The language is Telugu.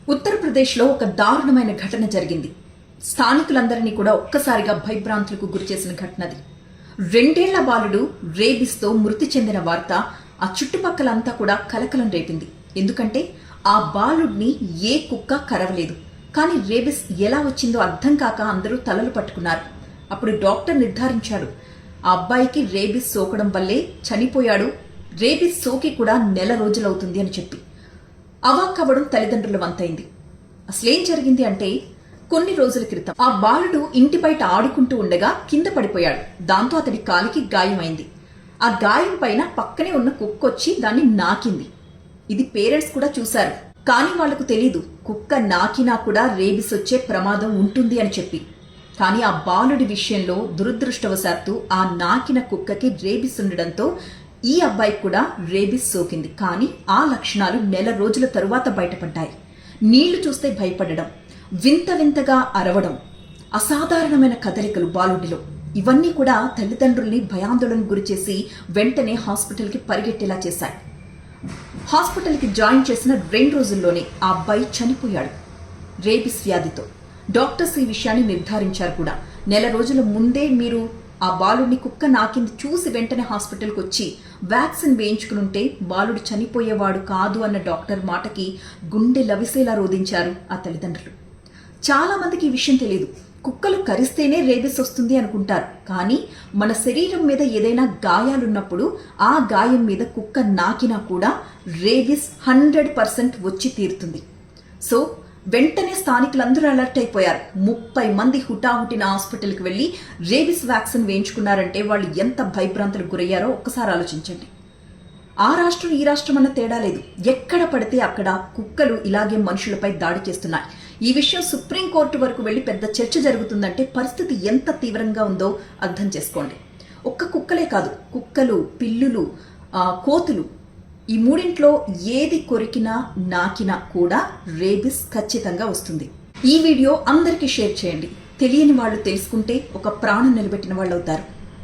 ఉత్తరప్రదేశ్లో ఒక దారుణమైన ఘటన జరిగింది. స్థానికులందరినీ కూడా ఒక్కసారిగా భయభ్రాంతులకు గురిచేసిన ఘటనది. 2 ఏళ్ల బాలుడు రేబిస్తో మృతి చెందిన వార్త ఆ చుట్టుపక్కలంతా కూడా కలకలం రేపింది. ఎందుకంటే ఆ బాలుడిని ఏ కుక్క కరవలేదు. కానీ రేబిస్ ఎలా వచ్చిందో అర్థం కాక అందరూ తలలు పట్టుకున్నారు. అప్పుడు డాక్టర్ నిర్ధారించాడు, ఆ అబ్బాయికి రేబిస్ సోకడం వల్లే చనిపోయాడు, రేబిస్ సోకి కూడా 1 నెల రోజులవుతుంది అని చెప్పి. అవాక్కవ్వడం తల్లిదండ్రుల వంతైంది. అసలేం జరిగింది అంటే, కొన్ని రోజుల క్రితం ఆ బాలుడు ఇంటి బయట ఆడుకుంటూ ఉండగా కింద పడిపోయాడు. దాంతో అతడి కాలికి గాయమైంది. ఆ గాయం పైన పక్కనే ఉన్న కుక్కొచ్చి దాన్ని నాకింది. ఇది పేరెంట్స్ కూడా చూశారు. కానీ వాళ్లకు తెలీదు, కుక్క నాకినా కూడా రేబిస్ వచ్చే ప్రమాదం ఉంటుంది అని చెప్పి. కానీ ఆ బాలుడి విషయంలో దురదృష్టవశాత్తు ఆ నాకిన కుక్కకి రేబిస్ ఉండడంతో ఈ అబ్బాయికి కూడా రేబిస్ సోకింది. కానీ ఆ లక్షణాలు 1 నెల రోజుల తరువాత బయటపడ్డాయి. నీళ్లు చూస్తే భయపడడం, వింత వింతగా అరవడం, అసాధారణమైన కదలికలు బాలుడిలో. ఇవన్నీ కూడా తల్లిదండ్రుల్ని భయాందోళనకు గురిచేసి వెంటనే హాస్పిటల్కి పరిగెట్టేలా చేశాయి. హాస్పిటల్కి జాయిన్ చేసిన 2 రోజుల్లోనే ఆ అబ్బాయి చనిపోయాడు రేబిస్ వ్యాధితో. డాక్టర్స్ ఈ విషయాన్ని నిర్ధారించారు కూడా. 1 నెల రోజుల ముందే మీరు ఆ బాలుడిని కుక్క నాకింది చూసి వెంటనే హాస్పిటల్కి వచ్చి వ్యాక్సిన్ వేయించుకునుంటే బాలుడు చనిపోయేవాడు కాదు అన్న డాక్టర్ మాటకి గుండె లవిసేలా రోధించారు ఆ తల్లిదండ్రులు. చాలా మందికి ఈ విషయం తెలియదు. కుక్కలు కరిస్తేనే రేబిస్ వస్తుంది అనుకుంటారు. కానీ మన శరీరం మీద ఏదైనా గాయాలున్నప్పుడు ఆ గాయం మీద కుక్క నాకినా కూడా రేబిస్ 100% వచ్చి తీరుతుంది. సో వెంటనే స్థానికులందరూ అలర్ట్ అయిపోయారు. 30 మంది హుటాహుటిన హాస్పిటల్కి వెళ్లి రేబిస్ వ్యాక్సిన్ వేయించుకున్నారంటే వాళ్ళు ఎంత భయభ్రాంతులకు గురయ్యారో ఒక్కసారి ఆలోచించండి. ఆ రాష్ట్రం ఈ రాష్ట్రం అన్న తేడా లేదు. ఎక్కడ పడితే అక్కడ కుక్కలు ఇలాగే మనుషులపై దాడి చేస్తున్నాయి. ఈ విషయం సుప్రీంకోర్టు వరకు వెళ్లి పెద్ద చర్చ జరుగుతుందంటే పరిస్థితి ఎంత తీవ్రంగా ఉందో అర్థం చేసుకోండి. ఒక్క కుక్కలే కాదు, కుక్కలు, పిల్లులు, కోతులు, ఈ 3 ఏది కొరికినా నాకినా కూడా రేబిస్ ఖచ్చితంగా వస్తుంది. ఈ వీడియో అందరికీ షేర్ చేయండి. తెలియని వాళ్ళు తెలుసుకుంటే ఒక ప్రాణం నిలబెట్టిన వాళ్ళు అవుతారు.